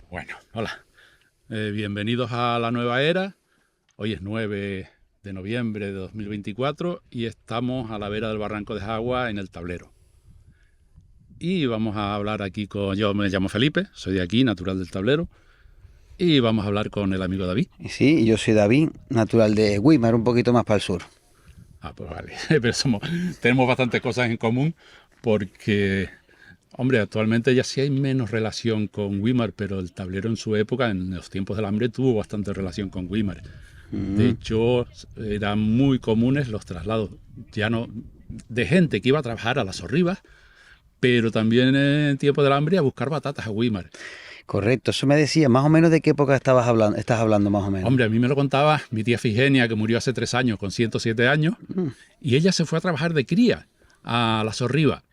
Bueno, hola. Bienvenidos a la nueva era. Hoy es 9 de noviembre de 2024 y estamos a la vera del Barranco de Jagua en el Tablero. Y vamos a hablar aquí con... Yo me llamo Felipe, soy de aquí, natural del Tablero. Y vamos a hablar con el amigo David. Sí, yo soy David, natural de Güímar, un poquito más para el sur. Ah, pues vale. Pero tenemos bastantes cosas en común porque... Hombre, actualmente ya sí hay menos relación con Güímar, pero el Tablero en su época, en los tiempos del hambre, tuvo bastante relación con Güímar. De hecho, eran muy comunes los traslados, ya no de gente que iba a trabajar a las Sorribas, pero también en tiempos del hambre a buscar batatas a Güímar. Correcto, eso me decía, más o menos de qué época estás hablando más o menos. Hombre, a mí me lo contaba mi tía Figenia, que murió hace 3 años, con 107 años, y ella se fue a trabajar de cría a las Sorribas.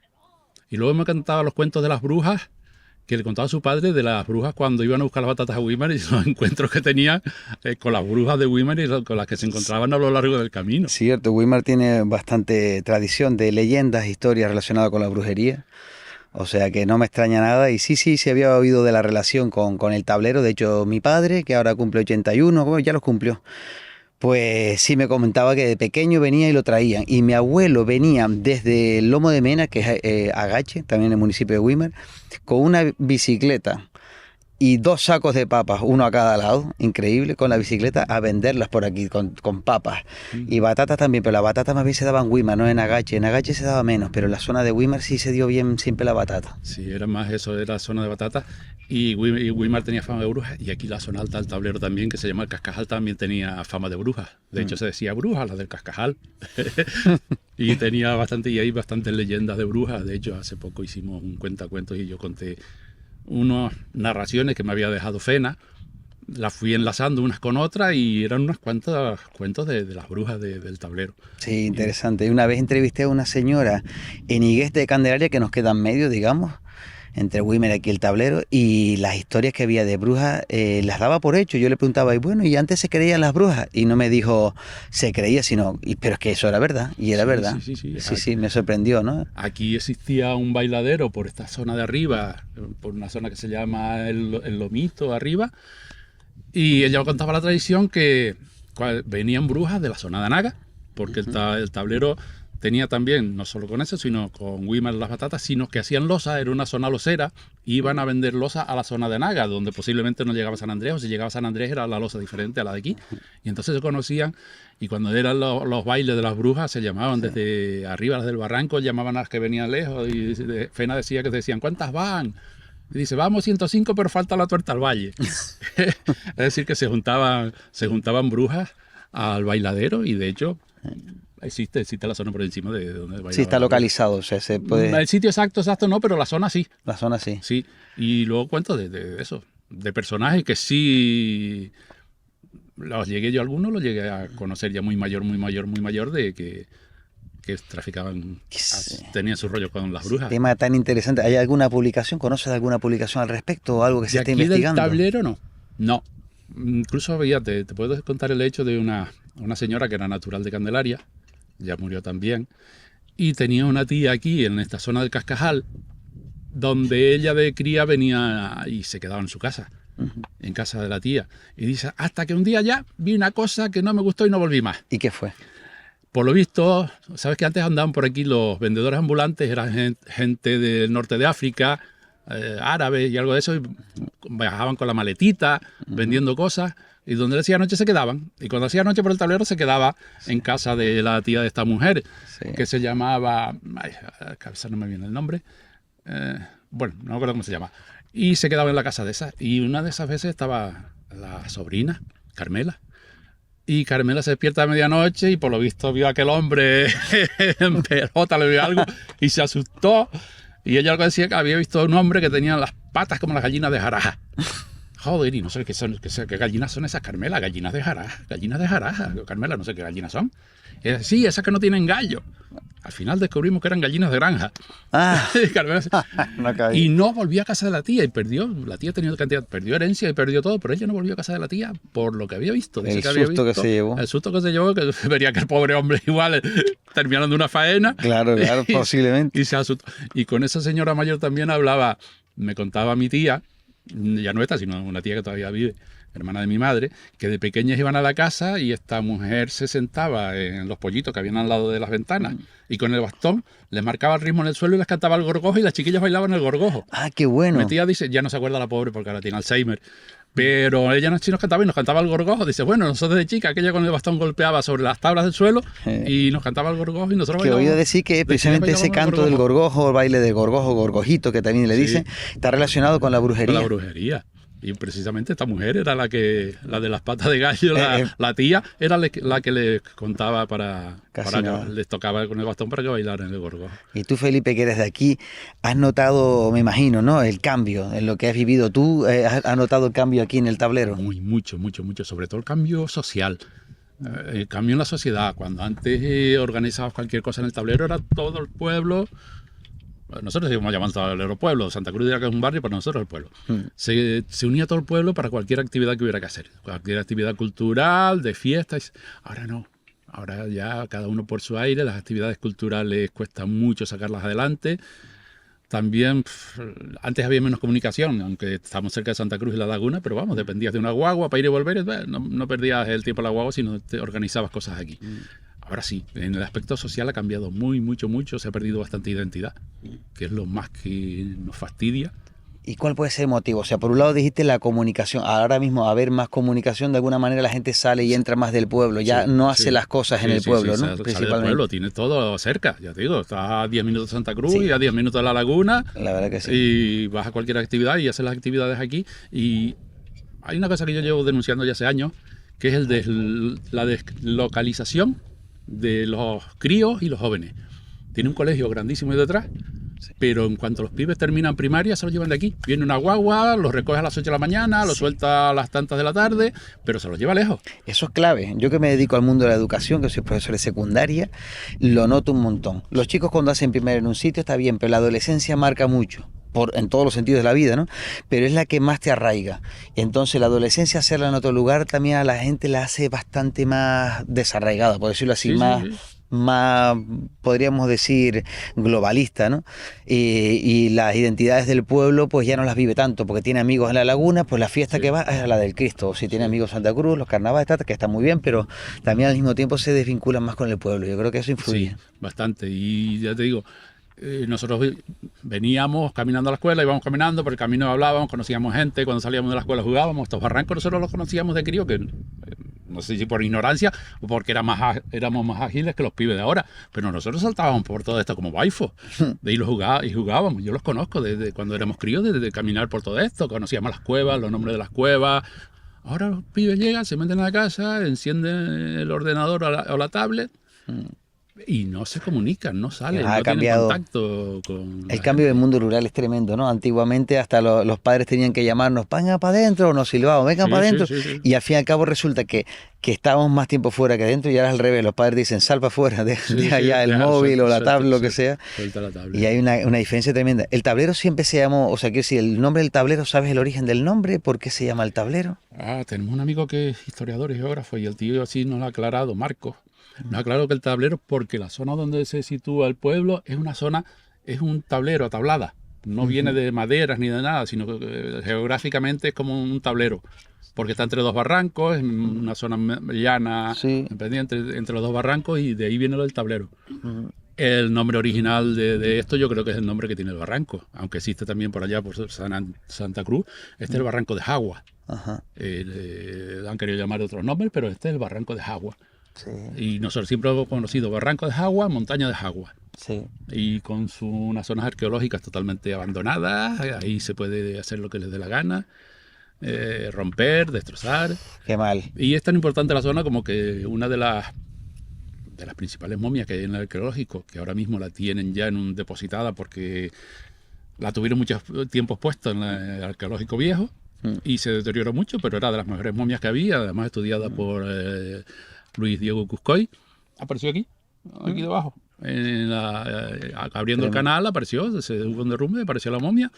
Y luego me contaba los cuentos de las brujas, que le contaba a su padre de las brujas cuando iban a buscar las batatas a Güímar y los encuentros que tenían con las brujas de Güímar y con las que se encontraban a lo largo del camino. Cierto, Güímar tiene bastante tradición de leyendas, historias relacionadas con la brujería. O sea que no me extraña nada. Y sí, había oído de la relación con el Tablero. De hecho, mi padre, que ahora cumple 81, bueno, ya los cumplió. Pues sí me comentaba que de pequeño venía y lo traían. Y mi abuelo venía desde el Lomo de Mena, que es Agache, también en el municipio de Güímar, con una bicicleta y 2 sacos de papas, uno a cada lado, increíble, con la bicicleta a venderlas por aquí, con papas. Y batatas también, pero la batata más bien se daba en Güímar, no en Agache. En Agache se daba menos, pero en la zona de Güímar sí se dio bien siempre la batata. Sí, era más eso, era zona de batata. Y Güímar tenía fama de brujas, y aquí la zona alta del Tablero también, que se llama el Cascajal, también tenía fama de brujas. De hecho, se decía brujas, las del Cascajal. Y tenía bastante, y hay bastantes leyendas de brujas. De hecho, hace poco hicimos un cuentacuentos y yo conté unas narraciones que me había dejado Fena. Las fui enlazando unas con otras y eran unos cuantos cuentos de las brujas del Tablero. Sí, interesante. Una vez entrevisté a una señora en Higués de Candelaria, que nos queda en medio, digamos, entre Güímar y aquí el Tablero, y las historias que había de brujas las daba por hecho. Yo le preguntaba, y bueno, ¿y antes se creían las brujas? Y no me dijo se creía, sino, pero es que eso era verdad, y era verdad. Sí, me sorprendió, ¿no? Aquí existía un bailadero por esta zona de arriba, por una zona que se llama el Lomito arriba, y ella contaba la tradición que venían brujas de la zona de Anaga, porque el Tablero tenía también, no solo con eso, sino con Güímar las batatas, sino que hacían losa, era una zona losera, iban a vender losa a la zona de Anaga, donde posiblemente no llegaba San Andrés, o si llegaba San Andrés era la losa diferente a la de aquí. Y entonces se conocían, y cuando eran los bailes de las brujas, se llamaban desde arriba, desde el barranco, llamaban a las que venían lejos, y Fena decía que decían, ¿cuántas van? Y dice, vamos 105, pero falta la tuerta al valle. Es decir, que se juntaban brujas al bailadero, y de hecho... Existe la zona por encima de donde bailaba. Sí, está localizado, o sea, se puede... El sitio exacto no, pero la zona sí. La zona sí. Sí, y luego cuento de eso, de personajes que sí... Algunos los llegué a conocer ya muy mayor, de que traficaban, tenían su rollo con las brujas. Tema tan interesante. ¿Hay alguna publicación? ¿Conoces alguna publicación al respecto o algo que se esté investigando? ¿De aquí del Tablero? No. Incluso, te puedo contar el hecho de una señora que era natural de Candelaria, ya murió también, y tenía una tía aquí en esta zona del Cascajal, donde ella de cría venía y se quedaba en su casa, en casa de la tía. Y dice, hasta que un día ya vi una cosa que no me gustó y no volví más. ¿Y qué fue? Por lo visto, sabes que antes andaban por aquí los vendedores ambulantes, eran gente del norte de África, árabes y algo de eso, y viajaban con la maletita, vendiendo cosas, y donde le hacía noche se quedaban. Y cuando hacía noche por el Tablero se quedaba en casa de la tía de esta mujer, que se llamaba, a la cabeza no me viene el nombre, bueno, no me acuerdo cómo se llama, y se quedaba en la casa de esa. Y una de esas veces estaba la sobrina, Carmela, y Carmela se despierta a medianoche y por lo visto vio a aquel hombre en pelota, le vio algo y se asustó. Y ella decía que había visto a un hombre que tenía las patas como las gallinas de Jaraja. Joder, y no sé qué gallinas son esas, Carmela, gallinas de Jaraja, Carmela, no sé qué gallinas son. Sí, esas que no tienen gallo. Al final descubrimos que eran gallinas de granja. Ah, Carmela, no y cabía. no volvió a casa de la tía y la tía tenía cantidad, perdió herencia y perdió todo, pero ella no volvió a casa de la tía por lo que había visto. Dice El que había susto que visto se llevó. el susto que se llevó, que vería que el pobre hombre igual terminando una faena Claro, claro, posiblemente. y se asustó. Y con esa señora mayor también hablaba, me contaba mi tía, ya no esta, sino una tía que todavía vive, hermana de mi madre, que de pequeñas iban a la casa y esta mujer se sentaba en los pollitos que habían al lado de las ventanas y con el bastón les marcaba el ritmo en el suelo y les cantaba el gorgojo y las chiquillas bailaban el gorgojo. Ah, qué Mi bueno. tía dice, ya no se acuerda la pobre porque ahora tiene Alzheimer, pero ella sí nos cantaba y nos cantaba el gorgojo. Dice, bueno, nosotros de chica, aquella con el bastón golpeaba sobre las tablas del suelo y nos cantaba el gorgojo y nosotros Que he oído bailábamos. decir que De precisamente chiquillas ese bailábamos el canto del gorgojo, el baile del gorgojo, gorgojito, que también le Sí. dicen, está relacionado con la Con brujería. la brujería. Y precisamente esta mujer era la de las patas de gallo, la tía era la que les contaba para Casi que nada. les tocaba con el bastón para que bailaran el gorgojo. Y tú, Felipe, que eres de aquí, has notado, me imagino, ¿no? El cambio en lo que has vivido. ¿Tú has notado el cambio aquí en el tablero? Mucho, sobre todo el cambio social. El cambio en la sociedad. Cuando antes organizabas cualquier cosa en el tablero era todo el pueblo. Nosotros seguimos llamando tablero pueblo. Santa Cruz dirá que es un barrio, para nosotros es el pueblo. Se unía todo el pueblo para cualquier actividad que hubiera que hacer. Cualquier actividad cultural, de fiestas. Ahora no. Ahora ya cada uno por su aire. Las actividades culturales cuesta mucho sacarlas adelante. También, antes había menos comunicación, aunque estamos cerca de Santa Cruz y la Laguna, pero vamos, dependías de una guagua para ir y volver, no perdías el tiempo en la guagua, sino te organizabas cosas aquí. Ahora sí, en el aspecto social ha cambiado mucho, se ha perdido bastante identidad, que es lo más que nos fastidia. ¿Y cuál puede ser el motivo? O sea, por un lado dijiste la comunicación. Ahora mismo, a haber más comunicación, de alguna manera la gente sale y entra más del pueblo. Ya no hace las cosas en el pueblo, ¿no? Sale del pueblo, tiene todo cerca, ya te digo, estás a 10 minutos de Santa Cruz y a 10 minutos de la Laguna. La verdad que sí. Y vas a cualquier actividad y haces las actividades aquí. Y hay una cosa que yo llevo denunciando ya hace años, que es la deslocalización de los críos y los jóvenes. Tiene un colegio grandísimo ahí detrás, pero en cuanto los pibes terminan primaria se los llevan de aquí. Viene una guagua, los recoge a las 8 de la mañana, los suelta a las tantas de la tarde, pero se los lleva lejos. Eso es clave. Yo que me dedico al mundo de la educación, que soy profesor de secundaria, lo noto un montón. Los chicos cuando hacen primero en un sitio está bien, pero la adolescencia marca mucho. En todos los sentidos de la vida, ¿no? Pero es la que más te arraiga. Entonces la adolescencia, hacerla en otro lugar, también a la gente la hace bastante más desarraigada, por decirlo así, más, podríamos decir, globalista, ¿no? Y las identidades del pueblo, pues ya no las vive tanto, porque tiene amigos en la Laguna, pues la fiesta que va es la del Cristo. O si tiene amigos en Santa Cruz, los carnavales, que está muy bien, pero también al mismo tiempo se desvinculan más con el pueblo. Yo creo que eso influye. Sí, bastante. Y ya te digo, nosotros veníamos caminando a la escuela, íbamos caminando, por el camino hablábamos, conocíamos gente, cuando salíamos de la escuela jugábamos. Estos barrancos nosotros los conocíamos de crío, que no sé si por ignorancia o porque éramos más ágiles que los pibes de ahora, pero nosotros saltábamos por todo esto como baifos, de ir y jugábamos. Yo los conozco desde cuando éramos críos, desde caminar por todo esto, conocíamos las cuevas, los nombres de las cuevas. Ahora los pibes llegan, se meten a la casa, encienden el ordenador o la tablet y no se comunican, no salen, no tienen contacto con el cambio del mundo rural es tremendo, ¿no? Antiguamente hasta los padres tenían que llamarnos, vengan para adentro, o nos silbaban, vengan para adentro. Y al fin y al cabo resulta que estábamos más tiempo fuera que adentro y ahora es al revés. Los padres dicen, sal para afuera, deja allá el móvil o la tablet, lo que sea. Y hay una diferencia tremenda. El tablero siempre se llamó, o sea, quiero decir, el nombre del tablero, ¿sabes el origen del nombre? ¿Por qué se llama el tablero? Tenemos un amigo que es historiador y geógrafo y el tío así nos lo ha aclarado, Marcos. Nos ha aclarado que el tablero, porque la zona donde se sitúa el pueblo es un tablero atablada. No viene de maderas ni de nada, sino que geográficamente es como un tablero. Porque está entre dos barrancos, es una zona llana, pendiente entre los dos barrancos, y de ahí viene lo del tablero. El nombre original de esto yo creo que es el nombre que tiene el barranco, aunque existe también por allá, por Santa Cruz. Este es el barranco de Jagua. Han querido llamar otros nombres, pero este es el barranco de Jagua. Sí. Y nosotros siempre hemos conocido Barranco de Jagua, Montaña de Jagua. Sí. Y con unas zonas arqueológicas totalmente abandonadas, ahí se puede hacer lo que les dé la gana, romper, destrozar. Qué mal. Y es tan importante la zona como que una de las principales momias que hay en el arqueológico, que ahora mismo la tienen ya en un depositada porque la tuvieron muchos tiempos puesta en el arqueológico viejo, y se deterioró mucho, pero era de las mejores momias que había, además estudiada por Luis Diego Cuscoy. Apareció aquí debajo. Abriendo el canal apareció, se hubo un derrumbe, apareció la momia,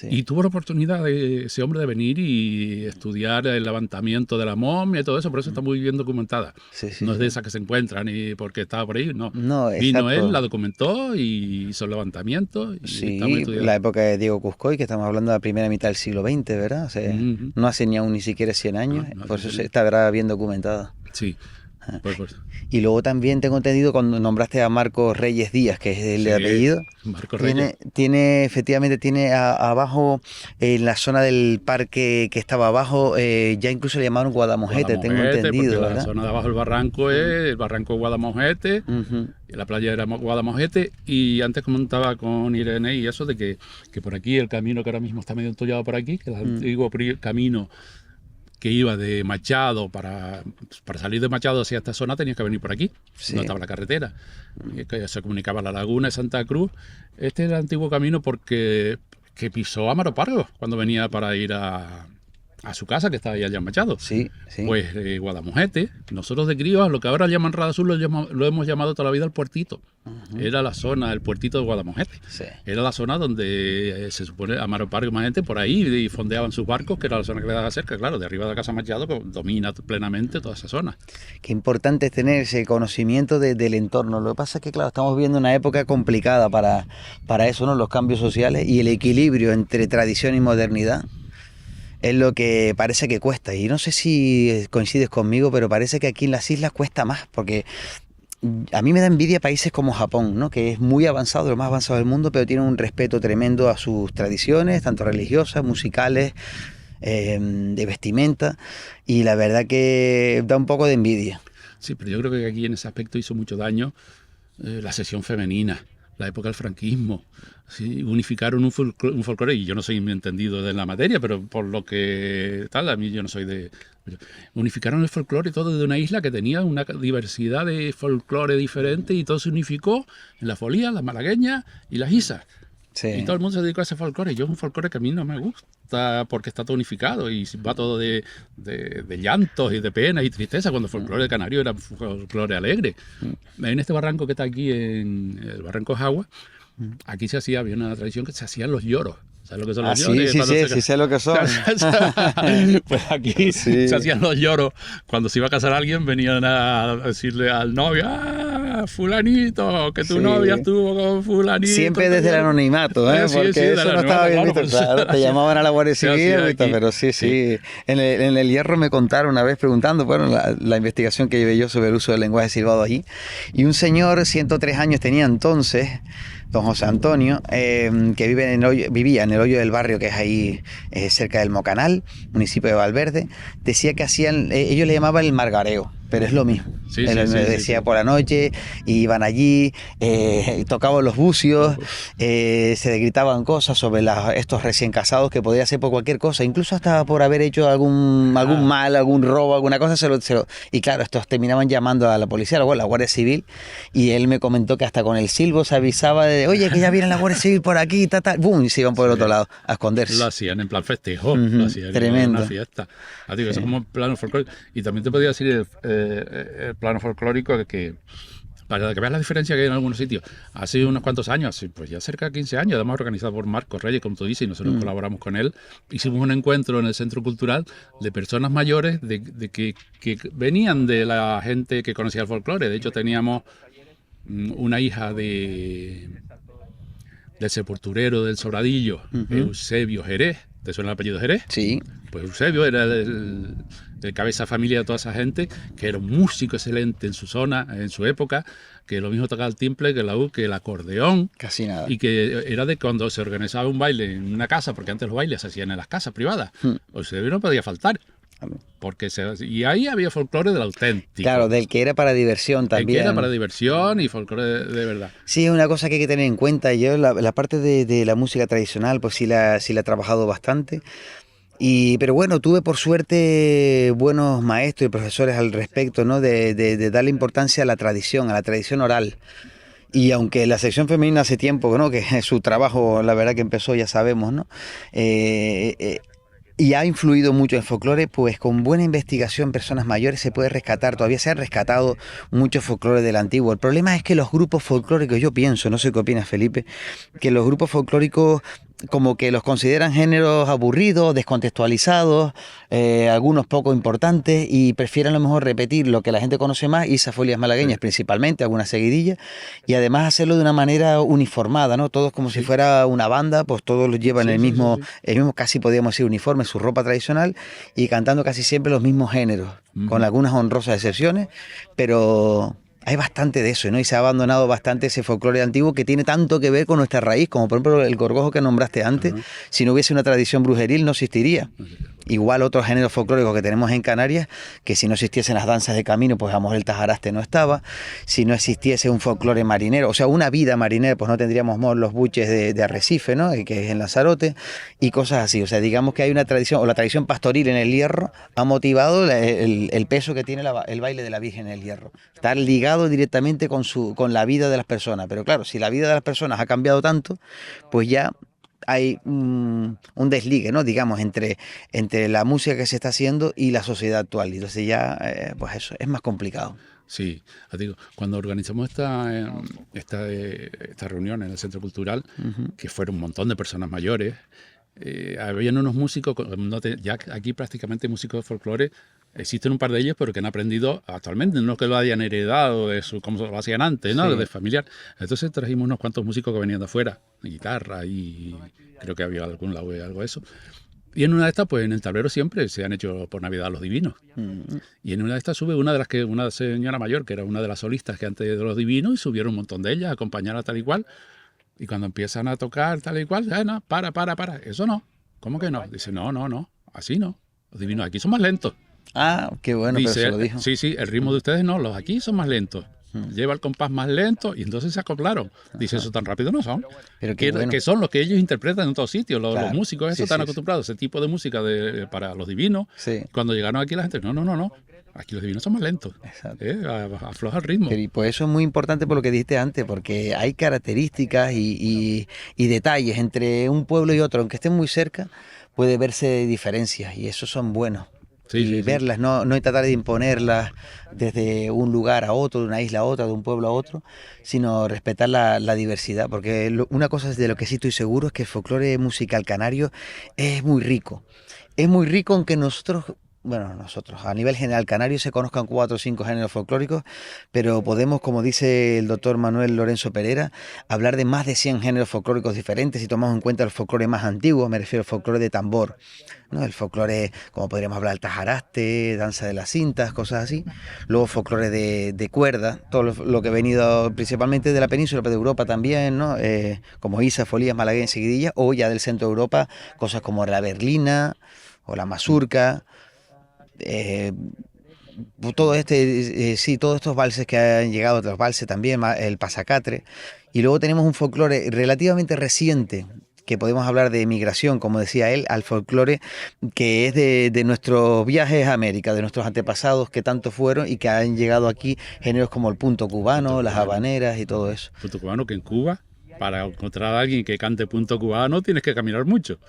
y tuvo la oportunidad de ese hombre de venir y estudiar el levantamiento de la momia y todo eso, por eso está muy bien documentada. No es de esas que se encuentran y porque estaba por ahí, no. Vino él, la documentó y hizo el levantamiento. Y sí, la época de Diego Cuscoy, que estamos hablando de la primera mitad del siglo XX, ¿verdad? O sea, no hace ni siquiera 100 años, por eso está, ¿verdad?, bien documentada. Sí. Y luego también tengo entendido, cuando nombraste a Marcos Reyes Díaz, que es el de apellido, efectivamente tiene abajo, en la zona del parque que estaba abajo, ya incluso le llamaron Guadamojete, tengo entendido, ¿verdad? La zona de abajo del barranco es el barranco de Guadamojete, la playa era Guadamojete, y antes comentaba con Irene y eso de que por aquí el camino que ahora mismo está medio entollado por aquí, que es el antiguo camino que iba de Machado, para salir de Machado hacia esta zona tenías que venir por aquí, no estaba la carretera, que se comunicaba la laguna de Santa Cruz. Este es el antiguo camino que pisó Amaro Pargo cuando venía para ir a su casa, que estaba allá en Machado. Pues Guadamojete, nosotros de críos, lo que ahora llaman Rada Sur, lo hemos llamado toda la vida el puertito. Era la zona, el puertito de Guadamojete. Era la zona donde se supone Amaro Pargo, más gente por ahí, y fondeaban sus barcos, que era la zona que le daba cerca, claro, de arriba de la casa Machado, que domina plenamente toda esa zona. Qué importante es tener ese conocimiento del entorno. Lo que pasa es que, claro, estamos viviendo una época complicada para eso, ¿no? Los cambios sociales y el equilibrio entre tradición y modernidad. Es lo que parece que cuesta, y no sé si coincides conmigo, pero parece que aquí en las islas cuesta más, porque a mí me da envidia países como Japón, ¿no?, que es muy avanzado, lo más avanzado del mundo, pero tiene un respeto tremendo a sus tradiciones, tanto religiosas, musicales, de vestimenta, y la verdad que da un poco de envidia. Sí, pero yo creo que aquí en ese aspecto hizo mucho daño la sesión femenina, la época del franquismo. Sí, unificaron un folclore, y yo no soy entendido de la materia, pero por lo que tal, a mí yo no soy de... Unificaron el folclore todo de una isla que tenía una diversidad de folclore diferente, y todo se unificó en la folía, las malagueñas y las isas. Y todo el mundo se dedicó a ese folclore. Yo es un folclore que a mí no me gusta porque está todo unificado y va todo de llantos y de penas y tristeza, cuando el folclore canario era un folclore alegre. En este barranco que está aquí, en el barranco Jagua, aquí había una tradición que se hacían los lloros. ¿Sabes lo que son los lloros? Sí, sé lo que son. Pues aquí se hacían los lloros. Cuando se iba a casar alguien, venían a decirle al novio: ¡ah, fulanito, que tu novia estuvo con fulanito! Siempre desde el anonimato, porque eso no estaba bien visto. Claro, te llamaban a la Guardia Civil, pero sí. En el Hierro me contaron una vez preguntando, bueno, la investigación que llevé yo sobre el uso del lenguaje silbado allí, y un señor, 103 años tenía entonces, don José Antonio, que vivía en el hoyo del barrio, que es ahí cerca del Mocanal, municipio de Valverde, decía que ellos le llamaban el margareo, pero es lo mismo. Él me decía por la noche, iban allí, tocaban los bucios, se gritaban cosas sobre estos recién casados, que podía ser por cualquier cosa, incluso hasta por haber hecho algún mal, algún robo, alguna cosa, y claro, estos terminaban llamando a la policía, a la Guardia Civil, y él me comentó que hasta con el silbo se avisaba de: oye, que ya viene la Guardia Civil por aquí, ¡bum! Y se iban por el otro lado a esconderse. Lo hacían en plan festejo, lo hacían en una fiesta. Digo, eso es como plano folclórico. Y también te podía decir el plano folclórico que para que veas la diferencia que hay en algunos sitios. Hace unos cuantos años, pues ya cerca de 15 años, además organizado por Marcos Reyes, como tú dices, y nosotros colaboramos con él. Hicimos un encuentro en el Centro Cultural de personas mayores que venían de la gente que conocía el folclore. De hecho, teníamos una hija del sepulturero del Sobradillo, Eusebio Jerez. ¿Te suena el apellido Jerez? Sí. Pues Eusebio era el cabeza de familia de toda esa gente, que era un músico excelente en su zona, en su época, que lo mismo tocaba el timple, que el laúd, que el acordeón. Casi nada. Y que era de cuando se organizaba un baile en una casa, porque antes los bailes se hacían en las casas privadas. Eusebio no podía faltar. Y ahí había folclore del auténtico. Claro, del que era para diversión también. Del que era para diversión y folclore de verdad. Sí, es una cosa que hay que tener en cuenta. Yo la parte de la música tradicional, pues sí la he trabajado bastante. Pero bueno, tuve por suerte buenos maestros y profesores al respecto, ¿no? De darle importancia a la tradición oral. Y aunque la sección femenina hace tiempo, ¿no?, que su trabajo, la verdad que empezó, ya sabemos, ¿no? y ha influido mucho en folclore, pues con buena investigación, personas mayores, se puede rescatar, todavía se han rescatado mucho folclore del antiguo. El problema es que los grupos folclóricos, yo pienso, no sé qué opinas Felipe, que los grupos folclóricos como que los consideran géneros aburridos, descontextualizados, algunos poco importantes, y prefieren a lo mejor repetir lo que la gente conoce más, Isa Folias Malagueñas principalmente, algunas seguidillas, y además hacerlo de una manera uniformada, ¿no? Todos como si fuera una banda, pues todos los llevan el mismo, casi podríamos decir uniforme, su ropa tradicional, y cantando casi siempre los mismos géneros, con algunas honrosas excepciones, pero hay bastante de eso, ¿no? Y se ha abandonado bastante ese folclore antiguo que tiene tanto que ver con nuestra raíz, como por ejemplo el gorgojo que nombraste antes. Si no hubiese una tradición brujeril no existiría. Igual otros géneros folclóricos que tenemos en Canarias, que si no existiesen las danzas de camino, pues a lo mejor el tajaraste no estaba. Si no existiese un folclore marinero, o sea, una vida marinera, pues no tendríamos los buches de Arrecife, ¿no? Que es en Lanzarote, y cosas así. O sea, digamos que hay una tradición, o la tradición pastoril en el Hierro ha motivado el peso que tiene el baile de la Virgen en el Hierro. Está ligado directamente con la vida de las personas. Pero claro, si la vida de las personas ha cambiado tanto, pues ya hay un desligue, ¿no? Digamos, entre la música que se está haciendo y la sociedad actual. Y entonces ya, pues eso, es más complicado. Sí, os digo, cuando organizamos esta reunión en el Centro Cultural, que fueron un montón de personas mayores, habían unos músicos, ya aquí prácticamente músicos de folclore, existen un par de ellos, pero que han aprendido actualmente, no que lo hayan heredado de como lo hacían antes, ¿no? Sí. De familiar. Entonces trajimos unos cuantos músicos que venían de afuera, de guitarra, y creo que había algo de eso. Y en una de estas, pues en el tablero siempre se han hecho por Navidad los divinos. Y en una de estas sube una señora mayor, que era una de las solistas que antes de los divinos, y subieron un montón de ellas a acompañarla tal y cual. Y cuando empiezan a tocar tal y cual, no, para, eso no. ¿Cómo que no? Dice, no, así no. Los divinos aquí son más lentos. Ah, qué bueno, Dice, pero se lo dijo. Sí, el ritmo de ustedes no, los aquí son más lentos. Lleva el compás más lento y entonces se acoplaron. Dice, eso tan rápido no son. Pero qué bueno. Que son los que ellos interpretan en todos sitios. Los músicos Sí, están acostumbrados a ese tipo de música para los divinos. Sí. Cuando llegaron aquí la gente, no. Aquí los divinos son más lentos. Afloja el ritmo. Y pues eso es muy importante por lo que dijiste antes, porque hay características y detalles entre un pueblo y otro, aunque estén muy cerca, puede verse diferencias y esos son buenos. Y verlas, no tratar de imponerlas desde un lugar a otro, de una isla a otra, de un pueblo a otro, sino respetar la diversidad, porque una cosa de lo que sí estoy seguro es que el folclore musical canario es muy rico. Es muy rico, aunque nosotros, a nivel general canario se conozcan 4 o 5 géneros folclóricos, pero podemos, como dice el doctor Manuel Lorenzo Pereira, hablar de más de 100 géneros folclóricos diferentes si tomamos en cuenta el folclore más antiguo, me refiero al folclore de tambor, ¿no? El folclore, como podríamos hablar, el tajaraste, danza de las cintas, cosas así. Luego folclore de cuerda, todo lo que ha venido principalmente de la península, pero de Europa también, ¿no? Como Isa, Folías, Malagueñas, Seguidillas, o ya del centro de Europa, cosas como la berlina o la mazurca. Todos estos valses que han llegado, otros valses también, el pasacatre, y luego tenemos un folclore relativamente reciente, que podemos hablar de migración, como decía él, al folclore que es de nuestros viajes a América, de nuestros antepasados que tanto fueron y que han llegado aquí géneros como el punto cubano, las habaneras y todo eso. Punto cubano, que en Cuba, para encontrar a alguien que cante punto cubano, tienes que caminar mucho.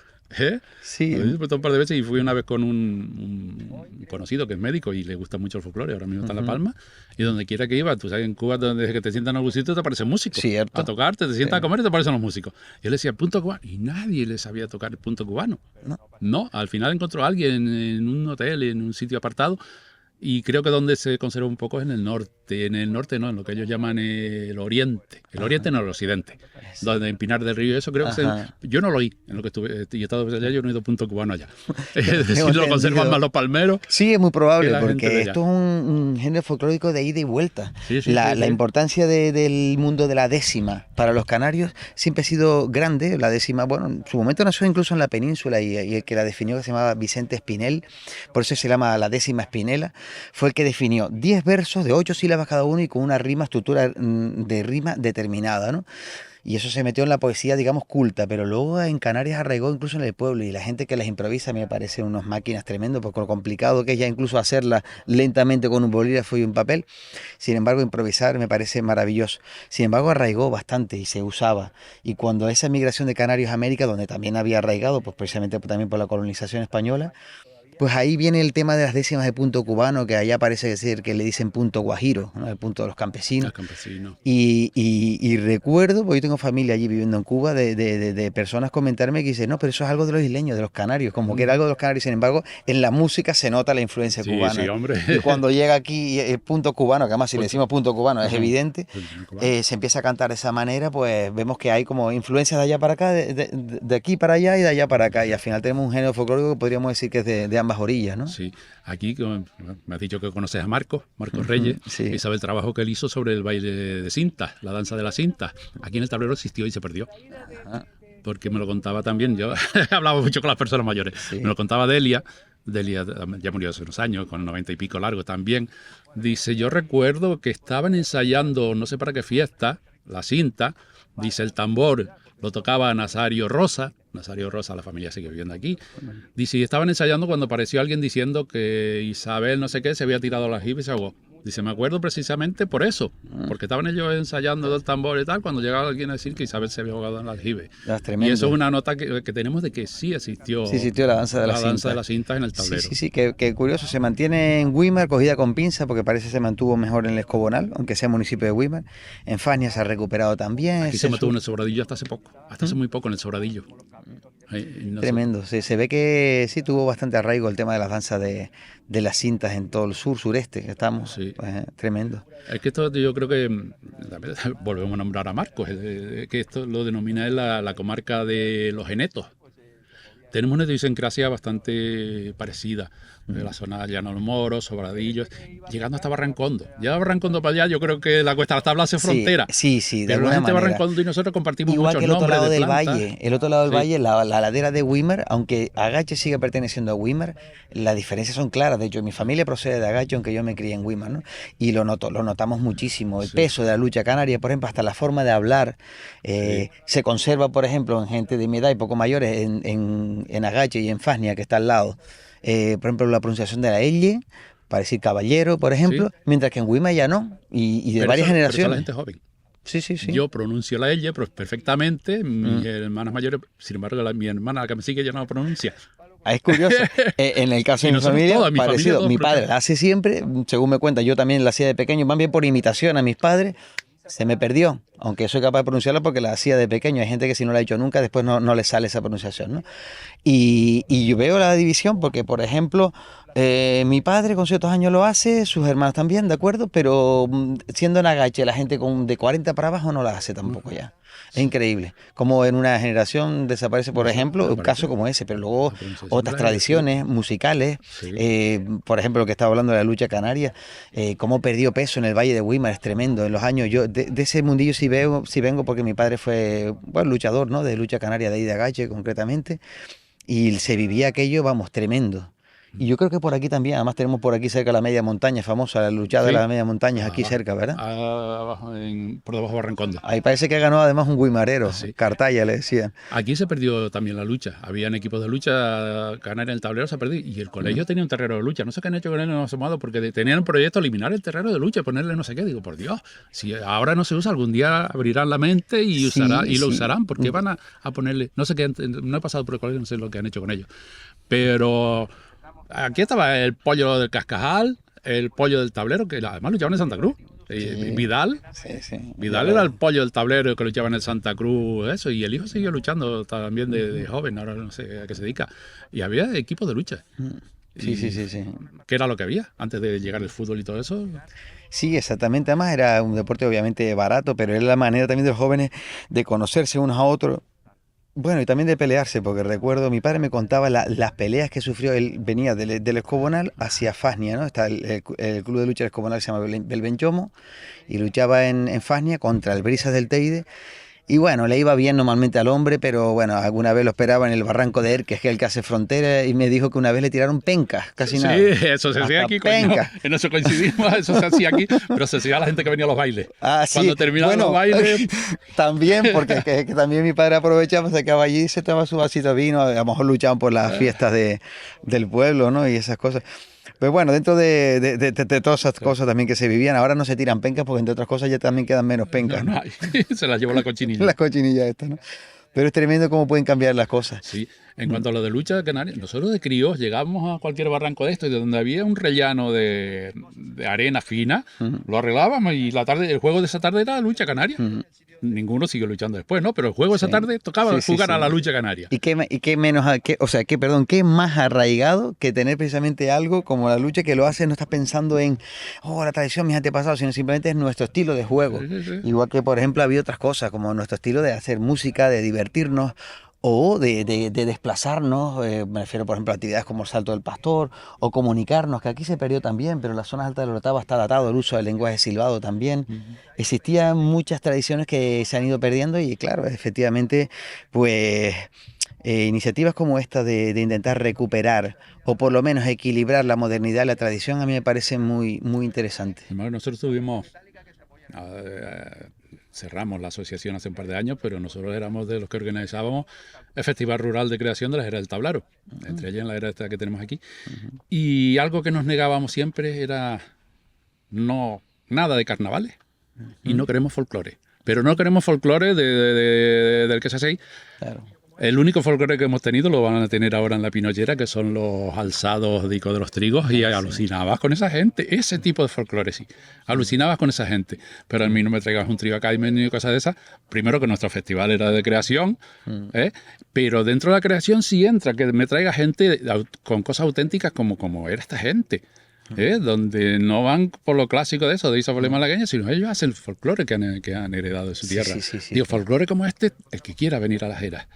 Sí. Lo he disfrutado un par de veces y fui una vez con un conocido que es médico y le gusta mucho el folclore, ahora mismo está en La Palma, y donde quiera que iba, tú sabes, en Cuba, desde que te sientan en algún sitio te aparecen músicos. Cierto. A tocarte, te sientas a comer y te aparecen los músicos. Y él decía, punto cubano, y nadie le sabía tocar el punto cubano. No, al final encontró a alguien en un hotel, en un sitio apartado, y creo que donde se conserva un poco es en el norte no, en lo que ellos llaman el oriente. El oriente no, el occidente. Donde en Pinar del Río, eso creo que yo no lo oí, en lo que estuve, yo he estado allá, yo no he ido punto cubano allá. Es decir, lo conservan más los palmeros. Sí, es muy probable, porque esto es un género folclórico de ida y vuelta. La importancia del mundo de la décima para los canarios siempre ha sido grande. La décima, bueno, en su momento nació incluso en la península y el que la definió, que se llamaba Vicente Espinel, por eso se llama la décima espinela, fue el que definió 10 versos de 8 sílabas cada uno y con una estructura de rima determinada, ¿no? y eso se metió en la poesía, digamos, culta, pero luego en Canarias arraigó incluso en el pueblo, y la gente que las improvisa me parece unas máquinas tremendos, porque lo complicado que es ya incluso hacerlas lentamente con un bolígrafo y un papel. Sin embargo, improvisar me parece maravilloso. Sin embargo, arraigó bastante y se usaba. Y cuando esa migración de Canarios a América, donde también había arraigado, pues precisamente también por la colonización española, pues ahí viene el tema de las décimas de punto cubano, que allá parece ser que le dicen punto guajiro, ¿no? El punto de los campesinos. Al campesino. Y recuerdo, porque yo tengo familia allí viviendo en Cuba, de personas comentarme que dicen, no, pero eso es algo de los isleños, de los canarios, como que era algo de los canarios. Sin embargo, en la música se nota la influencia Sí, cubana. sí, hombre. Y cuando llega aquí el punto cubano, que además si le Punto- decimos punto cubano es Ajá. evidente, Punto cubano. se empieza a cantar de esa manera, pues vemos que hay como influencias de allá para acá, de aquí para allá y de allá para acá. Y al final tenemos un género folclórico que podríamos decir que es de ambas orillas, ¿no? Sí, aquí me has dicho que conoces a Marcos Reyes, Sí. y sabe el trabajo que él hizo sobre el baile de cinta, la danza de la cinta. Aquí en el tablero existió y se perdió. Ajá. Porque me lo contaba también, yo hablaba mucho con las personas mayores, Sí. me lo contaba Delia ya murió hace unos años, con 90 y pico largo también. Dice, yo recuerdo que estaban ensayando, no sé para qué fiesta, la cinta, dice, el tambor lo tocaba Nazario Rosa, la familia sigue viviendo aquí. Dice, y estaban ensayando cuando apareció alguien diciendo que Isabel no sé qué se había tirado a la aljibe y se ahogó. Dice, me acuerdo precisamente por eso, porque estaban ellos ensayando el tambor y tal, cuando llegaba alguien a decir que Isabel se había ahogado en el aljibe. Es tremendo. Y eso es una nota que tenemos de que sí existió, Sí existió la danza de la cinta. danza de las cintas en el tablero. Sí, que curioso, se mantiene en Güímar, cogida con pinza, porque parece que se mantuvo mejor en el Escobonal, aunque sea municipio de Güímar. En Fania se ha recuperado también. Aquí se mantuvo en el Sobradillo hasta hace poco, hasta hace muy poco en el Sobradillo. No Tremendo, se ve que sí tuvo bastante arraigo el tema de las danzas de las cintas en todo el sureste que estamos. Sí. Pues, tremendo. Es que esto yo creo que, volvemos a nombrar a Marcos, que esto lo denomina él la comarca de los Enetos. Tenemos una idiosincrasia bastante parecida, de la zona de Llano del Moro, Sobradillos, llegando hasta Barrancondo. Ya Barrancondo para allá, yo creo que la Cuesta de las Tablas hace frontera. Sí, de pero alguna la gente de manera. Barrancondo y nosotros compartimos Igual muchos que el otro nombres lado de del plantas. valle, el otro lado del Sí. valle, la ladera de Güímar, aunque Agache sigue perteneciendo a Güímar, las diferencias son claras. De hecho, mi familia procede de Agache, aunque yo me crié en Güímar, ¿no? Y lo notamos muchísimo. El Sí. peso de la lucha canaria, por ejemplo, hasta la forma de hablar, Sí. se conserva, por ejemplo, en gente de mi edad y poco mayores, en Agache y en Fasnia, que está al lado. Por ejemplo, la pronunciación de la L, para decir caballero, por ejemplo, Sí. mientras que en Güímar ya no, y de Pero varias eso es la generaciones. gente joven. Sí. Yo pronuncio la L perfectamente, mis hermanas mayores, sin embargo, mi hermana, la que me sigue, ya no la pronuncia. Es curioso. En el caso Y de mi nosotros familia, todos, mi familia, parecido. todos Mi padre pronunciamos. la hace siempre, según me cuenta, yo también la hacía de pequeño, más bien por imitación a mis padres. Se me perdió, aunque soy capaz de pronunciarla porque la hacía de pequeño. Hay gente que si no la ha hecho nunca, después no le sale esa pronunciación, ¿no? Y yo veo la división porque, por ejemplo, mi padre con ciertos años lo hace, sus hermanos también, ¿de acuerdo? Pero siendo en Agache, la gente de 40 para abajo no la hace tampoco ya. Es increíble. Como en una generación desaparece, por ejemplo, un caso como ese, pero luego otras tradiciones musicales, por ejemplo, lo que estaba hablando de la lucha canaria, cómo perdió peso en el Valle de Güímar, es tremendo. En los años, yo de ese mundillo sí vengo porque mi padre fue luchador, ¿no? De lucha canaria de ahí de Agache, concretamente, y se vivía aquello, vamos, tremendo. Y yo creo que por aquí también, además tenemos por aquí cerca la media montaña famosa, la luchada de la media montaña, aquí cerca, ¿verdad? Abajo, por debajo de Barrancondo. Ahí parece que ganó además un guimarero, Sí. Cartaya le decían. Aquí se perdió también la lucha. Habían equipos de lucha canaria en el tablero, se perdió. Y el colegio tenía un terreno de lucha. No sé qué han hecho con él, no asomado, porque tenían un proyecto de eliminar el terreno de lucha, ponerle no sé qué. Digo, por Dios, si ahora no se usa, algún día abrirán la mente y lo usarán. ¿Por qué van a ponerle? No sé qué, no he pasado por el colegio, no sé lo que han hecho con ellos. Pero aquí estaba el pollo del Cascajal, el pollo del tablero, que además luchaban en Santa Cruz. Vidal, Vidal era el pollo del tablero que luchaba en el Santa Cruz, eso, y el hijo siguió luchando también de joven, ahora no sé a qué se dedica. Y había equipos de lucha. Sí. ¿Qué era lo que había antes de llegar el fútbol y todo eso? Sí, exactamente. Además era un deporte obviamente barato, pero era la manera también de los jóvenes de conocerse unos a otros. Bueno, y también de pelearse, porque recuerdo, mi padre me contaba las peleas que sufrió. Él venía del Escobonal hacia Fasnia, ¿no? Está el club de lucha del Escobonal, se llama Belbenchomo, y luchaba en Fasnia contra el Brisas del Teide. Y bueno, le iba bien normalmente al hombre, pero bueno, alguna vez lo esperaba en el barranco de Erques, que es el que hace frontera, y me dijo que una vez le tiraron pencas, casi nada. Sí, eso se hacía aquí, coño. En eso coincidimos, eso se hacía aquí, pero se hacía a la gente que venía a los bailes. Ah, sí. Cuando terminaban los bailes... También, porque que también mi padre aprovechaba, se quedaba allí y se tomaba su vasito de vino, a lo mejor luchaban por las fiestas del pueblo, ¿no? Y esas cosas. Pero bueno, dentro de todas esas cosas también que se vivían, ahora no se tiran pencas porque entre otras cosas ya también quedan menos pencas, ¿no? No hay. Se las llevó la cochinilla. Las cochinillas estas, ¿no? Pero es tremendo cómo pueden cambiar las cosas. Sí, en cuanto a lo de lucha canaria, nosotros de críos llegábamos a cualquier barranco de esto y de donde había un rellano de arena fina, lo arreglábamos y el juego de esa tarde era lucha canaria. Ninguno siguió luchando después, ¿no? Pero el juego de esa tarde tocaba jugar a la lucha canaria. ¿Y qué menos, qué más arraigado que tener precisamente algo como la lucha que lo hace, no estás pensando en, la tradición, mis antepasados, sino simplemente es nuestro estilo de juego. Sí. Igual que, por ejemplo, había otras cosas, como nuestro estilo de hacer música, de divertirnos, o de desplazarnos, me refiero por ejemplo a actividades como el Salto del Pastor, o comunicarnos, que aquí se perdió también, pero en las zonas altas del Orotava está datado el uso del lenguaje silbado también. Existían muchas tradiciones que se han ido perdiendo y claro, efectivamente, pues iniciativas como esta de intentar recuperar o por lo menos equilibrar la modernidad y la tradición a mí me parecen muy, muy interesantes. Nosotros tuvimos... cerramos la asociación hace un par de años, pero nosotros éramos de los que organizábamos el Festival Rural de Creación de la Era del Tablaro, entre ellas en la era esta que tenemos aquí. Y algo que nos negábamos siempre era nada de carnavales y no queremos folclore. Pero no queremos folclore del que se hace ahí. Claro. El único folclore que hemos tenido lo van a tener ahora en la Pinochera, que son los alzados de los trigos, y alucinabas con esa gente. Ese tipo de folclore, sí. Alucinabas con esa gente. Pero a mí no me traigas un trío acá y ni cosas de esas. Primero que nuestro festival era de creación, pero dentro de la creación sí entra, que me traiga gente con cosas auténticas como era esta gente. Donde no van por lo clásico de eso, de Isabel malagueña, sino ellos hacen el folclore que han heredado de su tierra. Digo, folclore como este, el que quiera venir a las eras.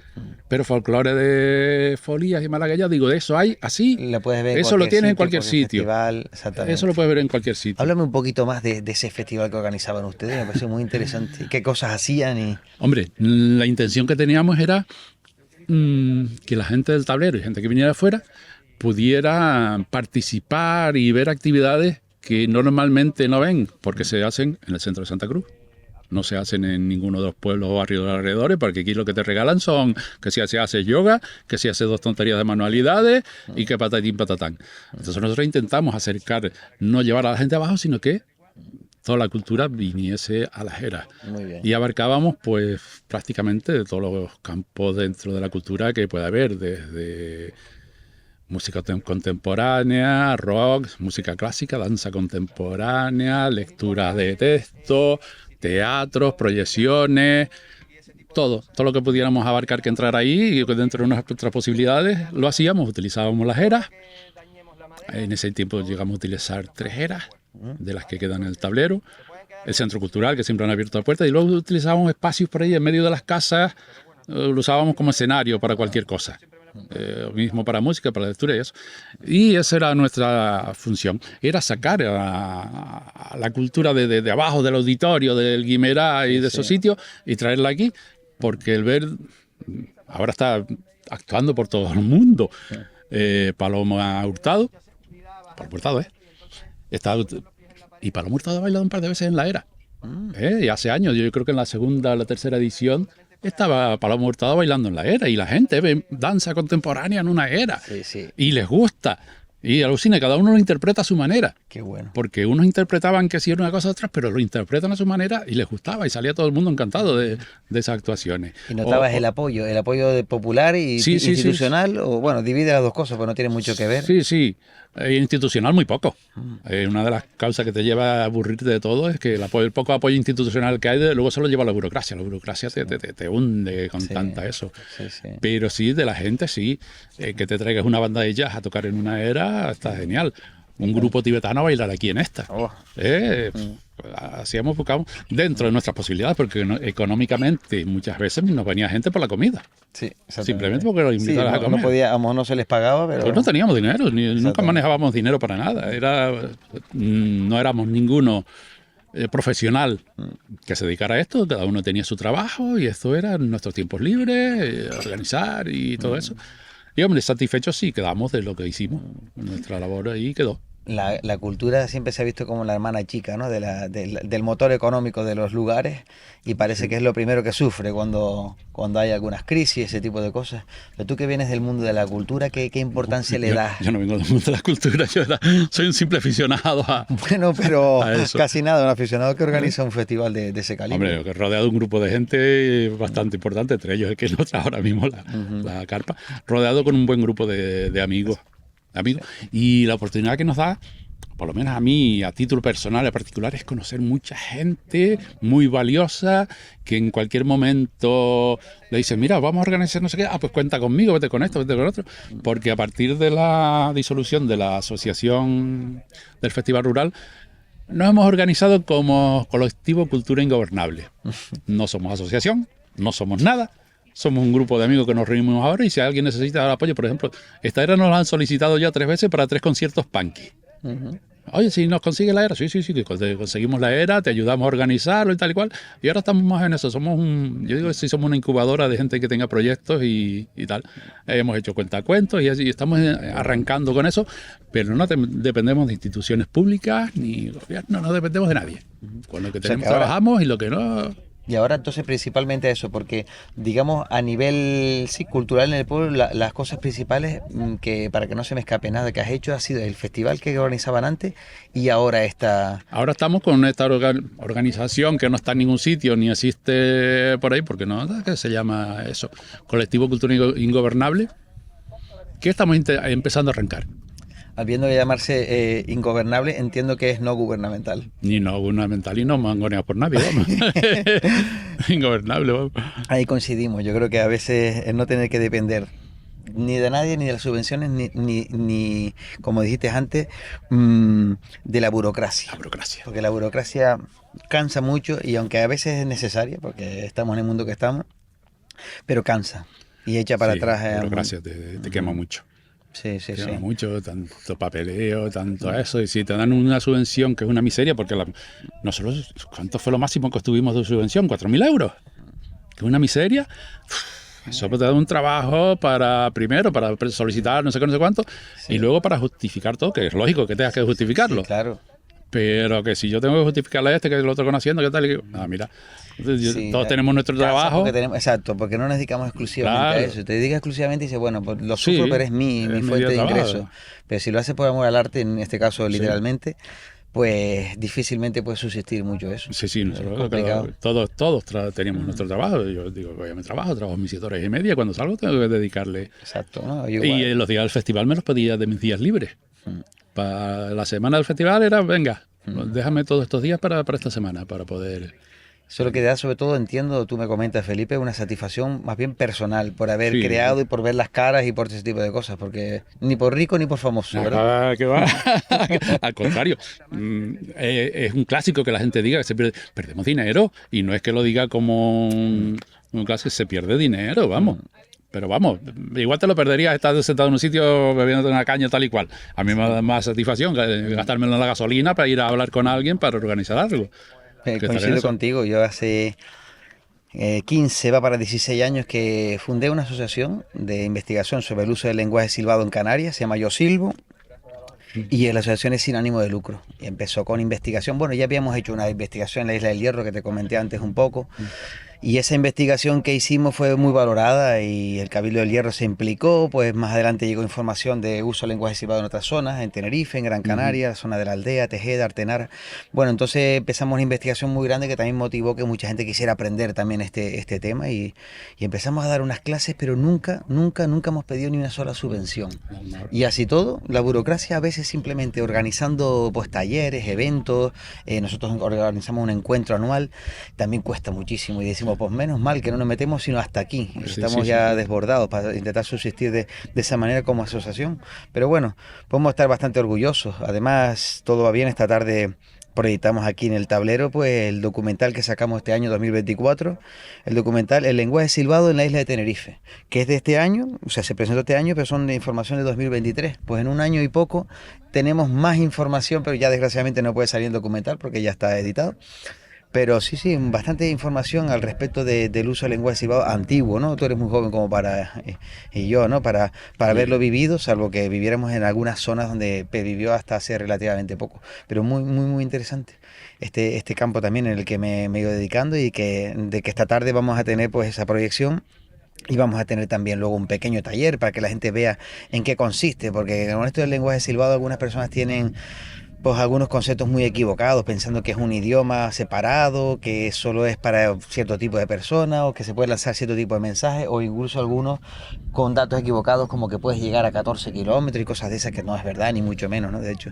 Pero folclore de folías y malagueñas, digo, de eso hay así. Puedes ver eso lo tienes en cualquier sitio. Festival, eso lo puedes ver en cualquier sitio. Háblame un poquito más de ese festival que organizaban ustedes, me pareció muy interesante. ¿Qué cosas hacían? Hombre, la intención que teníamos era que la gente del tablero y gente que viniera de afuera pudiera participar y ver actividades que normalmente no ven, porque se hacen en el centro de Santa Cruz. No se hacen en ninguno de los pueblos o barrios de los alrededores, porque aquí lo que te regalan son que si se hace yoga, que si hace 2 tonterías de manualidades y que patatín patatán. Entonces nosotros intentamos acercar, no llevar a la gente abajo, sino que toda la cultura viniese a las eras. Y abarcábamos pues prácticamente todos los campos dentro de la cultura que puede haber, desde música contemporánea, rock, música clásica, danza contemporánea, lectura de texto, teatros, proyecciones, todo lo que pudiéramos abarcar que entrar ahí, y dentro de nuestras posibilidades lo hacíamos, utilizábamos las eras. En ese tiempo llegamos a utilizar 3 eras, de las que quedan en el tablero, el centro cultural, que siempre han abierto la puerta, y luego utilizábamos espacios por ahí en medio de las casas, lo usábamos como escenario para cualquier cosa. Mismo para música, para lectura y eso. Y esa era nuestra función, era sacar a la cultura de abajo del auditorio, del Guimerá y de esos sitios, y traerla aquí, porque el ver ahora está actuando por todo el mundo. Paloma Hurtado, y Paloma Hurtado ha bailado un par de veces en la era. Y hace años, yo creo que en la segunda o la tercera edición estaba Paloma Hurtado bailando en la era, y la gente ve danza contemporánea en una era, y les gusta, y alucina, cada uno lo interpreta a su manera. Qué bueno. Porque unos interpretaban que sí era una cosa u otra, pero lo interpretan a su manera y les gustaba, y salía todo el mundo encantado de esas actuaciones. ¿Y notabas el apoyo de popular y institucional? O bueno, divide las dos cosas, porque no tiene mucho que ver. Sí. Institucional muy poco. Una de las causas que te lleva a aburrirte de todo es que el poco apoyo institucional que hay, luego se lo lleva la burocracia. La burocracia te hunde con tanta eso. Pero sí, de la gente sí. Que te traigas una banda de jazz a tocar en una era, está genial. Un grupo tibetano a bailar aquí en esta. Buscamos dentro de nuestras posibilidades, porque económicamente muchas veces nos venía gente por la comida. Simplemente porque los invitabas a comer. No se les pagaba, pero... Pues no teníamos dinero, nunca manejábamos dinero para nada. No éramos ninguno profesional que se dedicara a esto, cada uno tenía su trabajo y esto era nuestros tiempos libres, organizar y todo eso. Y hombre, satisfechos sí quedamos de lo que hicimos, nuestra labor ahí quedó. La cultura siempre se ha visto como la hermana chica, ¿no? Del motor económico de los lugares, y parece que es lo primero que sufre cuando hay algunas crisis, ese tipo de cosas. Pero tú que vienes del mundo de la cultura, ¿qué importancia le das? Yo no vengo del mundo de la cultura, soy un simple aficionado a... Bueno, pero a eso. casi nada, un aficionado que organiza un festival de ese calibre. Hombre, rodeado de un grupo de gente bastante importante, entre ellos el que nos trae ahora mismo la carpa, rodeado con un buen grupo de amigos. Y la oportunidad que nos da, por lo menos a mí, a título personal, en particular, es conocer mucha gente muy valiosa que en cualquier momento le dicen, mira, vamos a organizar no sé qué, pues cuenta conmigo, vete con esto, vete con otro, porque a partir de la disolución de la asociación del Festival Rural, nos hemos organizado como colectivo Cultura Ingobernable. No somos asociación, no somos nada. Somos un grupo de amigos que nos reunimos ahora y si alguien necesita apoyo, por ejemplo, esta era nos la han solicitado ya 3 veces para 3 conciertos punky. Oye, si nos consigue la era, sí, conseguimos la era, te ayudamos a organizarlo y tal y cual. Y ahora estamos más en eso, yo digo que sí somos una incubadora de gente que tenga proyectos y tal. Hemos hecho cuentacuentos y así estamos arrancando con eso, pero no dependemos de instituciones públicas ni gobierno, no dependemos de nadie. Con lo que tenemos trabajamos y lo que no... Y ahora entonces principalmente eso, porque digamos a nivel cultural en el pueblo, las cosas principales, que para que no se me escape nada que has hecho, ha sido el festival que organizaban antes y ahora esta... Ahora estamos con esta organización que no está en ningún sitio ni existe por ahí, porque no, que se llama eso, Colectivo Cultura Ingobernable, que estamos empezando a arrancar. Al viendo de llamarse ingobernable, entiendo que es no gubernamental. Ni no gubernamental y no mangoneado por nadie, vamos. Ingobernable, vamos. Ahí coincidimos. Yo creo que a veces es no tener que depender ni de nadie, ni de las subvenciones, ni como dijiste antes, de la burocracia. La burocracia. Porque la burocracia cansa mucho y aunque a veces es necesaria, porque estamos en el mundo que estamos, pero cansa y echa para atrás. La burocracia te quema mucho. Sí. Mucho, tanto papeleo, tanto eso. Y si te dan una subvención, que es una miseria, porque nosotros, ¿cuánto fue lo máximo que tuvimos de subvención? 4.000 euros. Que es una miseria. Eso te da un trabajo primero para solicitar no sé qué, no sé cuánto, y luego para justificar todo, que es lógico que tengas que justificarlo. Sí, claro. Pero que si yo tengo que justificarle a que es lo otro conociendo, ¿qué tal? Mira, todos tenemos nuestro trabajo. Exacto, porque no nos dedicamos exclusivamente a eso. Te dedicas exclusivamente y dices, bueno, pues lo sufro, pero es mi fuente de ingreso. Pero si lo haces por amor al arte, en este caso literalmente, pues difícilmente puedes subsistir mucho eso. Sí, nosotros todos teníamos nuestro trabajo. Yo digo, voy a mi trabajo mis 7 horas y media. Cuando salgo tengo que dedicarle. Exacto, ¿no? Y en los días del festival me los pedía de mis días libres. Para la semana del festival era, venga, déjame todos estos días para esta semana, para poder... Eso lo que da, sobre todo, entiendo, tú me comentas, Felipe, una satisfacción más bien personal por haber creado y por ver las caras y por ese tipo de cosas, porque ni por rico ni por famoso, ¿verdad? ¿Qué va? Al contrario, es un clásico que la gente diga que perdemos dinero, y no es que lo diga como un clásico, se pierde dinero, vamos. Pero vamos, igual te lo perderías estando sentado en un sitio bebiéndote una caña tal y cual. A mí me da más satisfacción gastármelo en la gasolina para ir a hablar con alguien para organizar algo. Coincido contigo, yo hace 15, va para 16 años que fundé una asociación de investigación sobre el uso del lenguaje silbado en Canarias, se llama Yo Silbo, y la asociación es sin ánimo de lucro. Y empezó con investigación, bueno, ya habíamos hecho una investigación en la Isla del Hierro que te comenté antes un poco, y esa investigación que hicimos fue muy valorada y el Cabildo del Hierro se implicó, pues más adelante llegó información de uso del lenguaje silbado en otras zonas, en Tenerife, en Gran Canaria, la zona de la Aldea, Tejeda, Artenara. Bueno, entonces empezamos una investigación muy grande que también motivó que mucha gente quisiera aprender también este tema y empezamos a dar unas clases, pero nunca hemos pedido ni una sola subvención. Y así todo, la burocracia a veces simplemente organizando pues talleres, eventos, nosotros organizamos un encuentro anual, también cuesta muchísimo y decimos, pues menos mal que no nos metemos sino hasta aquí. Estamos ya desbordados para intentar subsistir de esa manera como asociación. Pero bueno, podemos estar bastante orgullosos. Además, todo va bien. Esta tarde proyectamos aquí en el tablero pues el documental que sacamos este año 2024, el documental El lenguaje silbado en la isla de Tenerife, que es de este año, o sea, se presentó este año, pero son de información de 2023. Pues en un año y poco tenemos más información, pero ya desgraciadamente no puede salir el documental porque ya está editado. Pero sí, sí, bastante información al respecto del uso del lenguaje silbado antiguo, ¿no? Tú eres muy joven como y yo, ¿no? Para haberlo Sí. vivido, salvo que viviéramos en algunas zonas donde vivió hasta hace relativamente poco. Pero muy, muy, muy interesante. Este campo también en el que me he ido dedicando y de que esta tarde vamos a tener pues esa proyección. Y vamos a tener también luego un pequeño taller para que la gente vea en qué consiste, porque con esto del lenguaje silbado algunas personas tienen pues algunos conceptos muy equivocados, pensando que es un idioma separado, que solo es para cierto tipo de personas, o que se puede lanzar cierto tipo de mensajes, o incluso algunos con datos equivocados como que puedes llegar a 14 kilómetros y cosas de esas que no es verdad, ni mucho menos, ¿no? De hecho.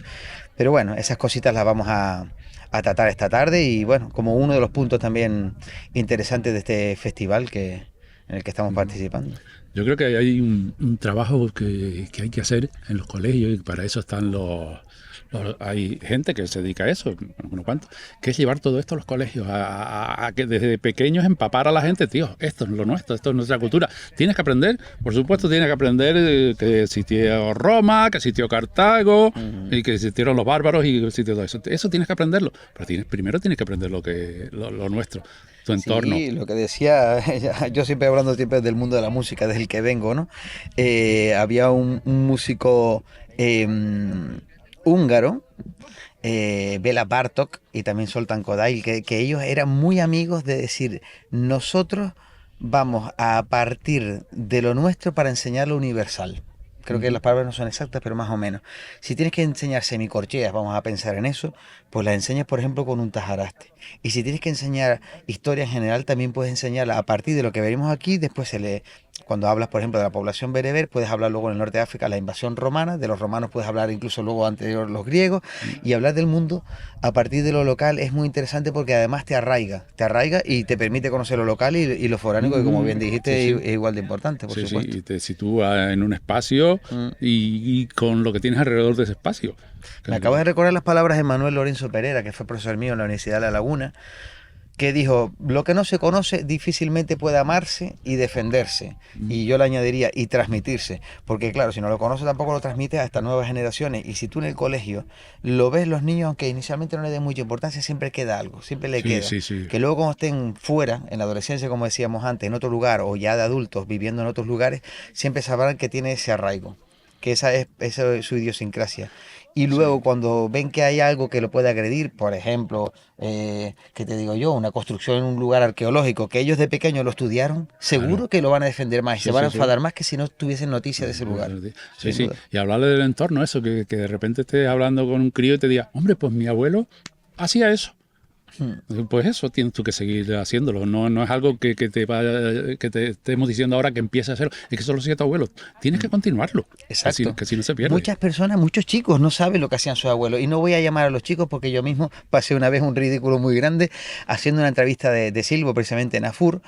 Pero bueno, esas cositas las vamos a tratar esta tarde y bueno, como uno de los puntos también interesantes de este festival en el que estamos participando. Yo creo que hay un trabajo que hay que hacer en los colegios y para eso están hay gente que se dedica a eso, unos cuantos, que es llevar todo esto a los colegios, a que desde pequeños empapar a la gente, tío, esto es lo nuestro, esto es nuestra cultura. Tienes que aprender, por supuesto, tienes que aprender que existió Roma, que existió Cartago, y que existieron los bárbaros y que existió todo eso. Eso tienes que aprenderlo, pero primero tienes que aprender lo nuestro, tu entorno. Sí, lo que decía, yo siempre hablando siempre del mundo de la música, desde el que vengo, ¿no? Había un músico húngaro, Bela Bartok y también Zoltán Kodály, que ellos eran muy amigos de decir, nosotros vamos a partir de lo nuestro para enseñar lo universal. Creo que Ujú. las palabras no son exactas, pero más o menos. Si tienes que enseñar semicorcheas, vamos a pensar en eso, pues las enseñas, por ejemplo, con un tajaraste. Y si tienes que enseñar historia en general, también puedes enseñarla a partir de lo que veremos aquí. Después cuando hablas, por ejemplo, de la población bereber, puedes hablar luego en el norte de África, la invasión romana. De los romanos puedes hablar incluso luego anterior los griegos. Y hablar del mundo a partir de lo local es muy interesante porque además te arraiga y te permite conocer lo local y lo foráneo, que como bien Sí, dijiste, sí. es igual de importante, por Sí, sí, supuesto. y te sitúa en un espacio Mm. y con lo que tienes alrededor de ese espacio. Me acabo de recordar las palabras de Manuel Lorenzo Pereira, que fue profesor mío en la Universidad de La Laguna, que dijo, lo que no se conoce difícilmente puede amarse y defenderse. Mm. Y yo le añadiría, y transmitirse. Porque claro, si no lo conoce tampoco lo transmite a estas nuevas generaciones. Y si tú en el colegio lo ves los niños, aunque inicialmente no le den mucha importancia, siempre queda algo, siempre le Sí, queda. sí, sí. Que luego cuando estén fuera, en la adolescencia, como decíamos antes, en otro lugar, o ya de adultos viviendo en otros lugares, siempre sabrán que tiene ese arraigo, que esa es su idiosincrasia. Y luego Sí, cuando ven que hay algo que lo puede agredir, por ejemplo, ¿qué te digo yo? Una construcción en un lugar arqueológico que ellos de pequeños lo estudiaron, claro. seguro que lo van a defender más y se Sí, van a sí, sí. enfadar más que si no tuviesen noticia de ese lugar, Sí, sin sí. duda. Y hablarle del entorno, eso, que de repente estés hablando con un crío y te diga, hombre, pues mi abuelo hacía eso. Hmm. Pues eso tienes tú que seguir haciéndolo. No, no es algo que te estemos diciendo ahora que empiece a hacerlo. Es que solo sigue tu abuelo. Tienes que continuarlo. Exacto. Que así no se pierde. Muchas personas, muchos chicos no saben lo que hacían sus abuelos. Y no voy a llamar a los chicos porque yo mismo pasé una vez un ridículo muy grande haciendo una entrevista de silbo precisamente en Afur.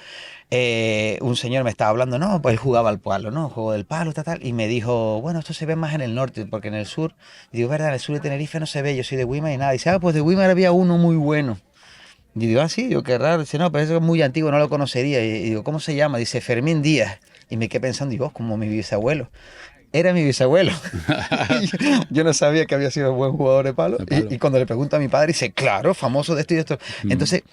Un señor me estaba hablando, no, pues él jugaba al palo, ¿no? Juego del palo, tal, tal. Y me dijo, bueno, esto se ve más en el norte, porque en el sur, y digo, verdad, en el sur de Tenerife no se ve, yo soy de Guima y nada. Y dice, ah, pues de Guima había uno muy bueno. Y digo, ah, sí, digo, qué raro. Dice, no, pero eso es muy antiguo, no lo conocería. Y digo, ¿cómo se llama? Dice, Fermín Díaz. Y me quedé pensando, digo, como mi bisabuelo. Era mi bisabuelo. Y yo no sabía que había sido buen jugador de palo. De palo. Y cuando le pregunto a mi padre, dice, claro, famoso de esto y de esto. Mm. Entonces,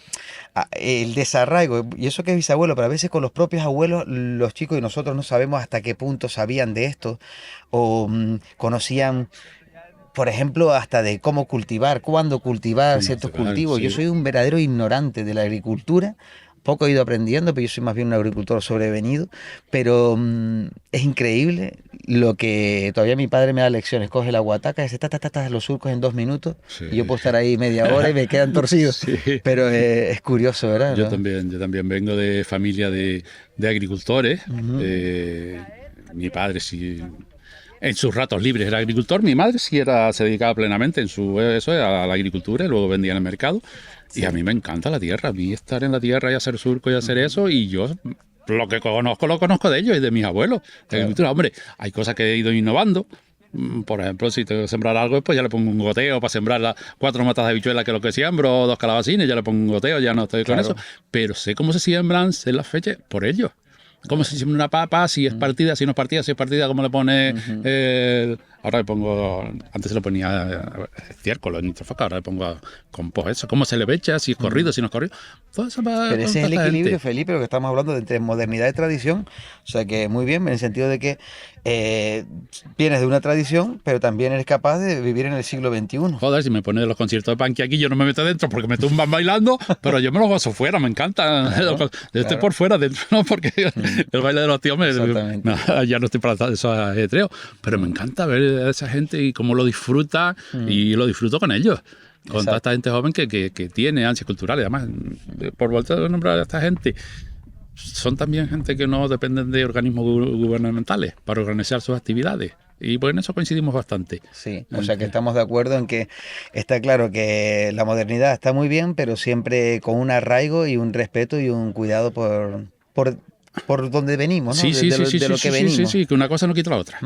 el desarraigo, y eso que es bisabuelo, pero a veces con los propios abuelos, los chicos y nosotros no sabemos hasta qué punto sabían de esto o conocían, por ejemplo, hasta de cómo cultivar, cuándo cultivar ¿Cómo ciertos se va? cultivos. Yo Sí. soy un verdadero ignorante de la agricultura. Poco he ido aprendiendo, pero yo soy más bien un agricultor sobrevenido. Pero es increíble lo que todavía mi padre me da lecciones. Coge la guataca, dice, los surcos en 2 minutos. Y yo Sí. puedo estar ahí media hora y me quedan torcidos. Sí. Pero es curioso, ¿verdad? ¿No? Yo también vengo de familia de agricultores. Ujú. Mi padre sí, en sus ratos libres era agricultor, mi madre sí se dedicaba plenamente a la agricultura y luego vendía en el mercado. Y a Sí. mí me encanta la tierra, a mí estar en la tierra y hacer surco y hacer eso, y yo lo que conozco lo conozco de ellos y de mis abuelos. De Claro. agricultura, hombre, hay cosas que he ido innovando, Por ejemplo, si tengo que sembrar algo, pues ya le pongo un goteo para sembrar las 4 matas de habichuela, que es lo que siembro, o 2 calabacines, ya le pongo un goteo, ya no estoy con eso. Pero sé cómo se siembran, sé las fechas por ello. Cómo se siembra una papa, si es partida, si no es partida, si es partida, cómo le pone ahora le pongo, antes se le ponía estiércol, nitrofoca, ahora le pongo compost, eso, cómo se le echa, si es corrido, si no es corrido. Todo eso pero ese es el equilibrio, Felipe, lo que estamos hablando de entre modernidad y tradición. O sea que muy bien, en el sentido de que vienes de una tradición, pero también eres capaz de vivir en el siglo XXI. Joder, si me pones los conciertos de Punky aquí, yo no me meto dentro porque me tumban bailando, pero yo me los gozo fuera, me encanta. Yo estoy por fuera, dentro no, porque el baile de los tíos ya no estoy para esos ajetreos, pero me encanta ver a esa gente y cómo lo disfruta y lo disfruto con ellos. Con toda esta gente joven que tiene ansias culturales. Además, por volver a nombrar a esta gente, son también gente que no dependen de organismos gubernamentales para organizar sus actividades. Y pues en eso coincidimos bastante. Sí, o sea que estamos de acuerdo en que está claro que la modernidad está muy bien, pero siempre con un arraigo y un respeto y un cuidado por donde venimos, ¿no? Sí, de lo que venimos. Sí, que una cosa no quita la otra.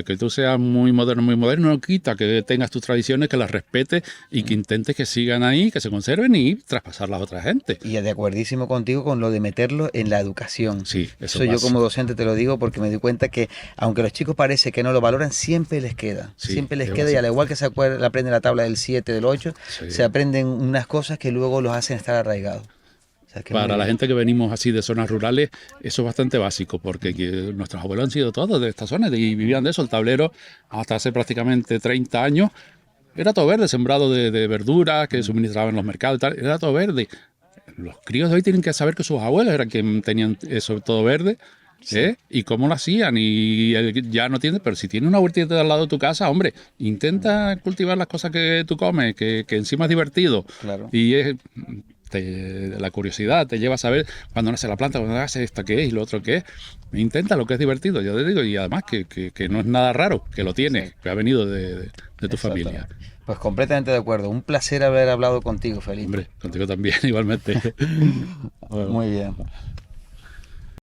Que tú seas muy moderno, no quita que tengas tus tradiciones, que las respetes y que intentes que sigan ahí, que se conserven y traspasarlas a otra gente. Y de acuerdísimo contigo con lo de meterlo en la educación. Sí, eso yo como docente te lo digo porque me di cuenta que aunque los chicos parece que no lo valoran, siempre les queda. Sí, siempre les queda y al igual que se aprenden la tabla del 7, del 8, se aprenden unas cosas que luego los hacen estar arraigados. Para la gente que venimos así de zonas rurales, eso es bastante básico, porque nuestros abuelos han sido todos de estas zonas y vivían de eso. El tablero, hasta hace prácticamente 30 años, era todo verde, sembrado de verduras que suministraban en los mercados y tal, era todo verde. Los críos de hoy tienen que saber que sus abuelos eran quienes tenían eso todo verde, y cómo lo hacían, y ya no tiene, pero si tiene una huertita al lado de tu casa, hombre, intenta cultivar las cosas que tú comes, que encima es divertido. Claro. Y es... la curiosidad te lleva a saber cuando nace la planta, cuando nace esto qué es y lo otro qué es. Intenta lo que es divertido, yo te digo, y además que no es nada raro, que lo tienes, que ha venido de tu familia. Pues completamente de acuerdo. Un placer haber hablado contigo, Felipe. Hombre, contigo también, igualmente. Muy bien.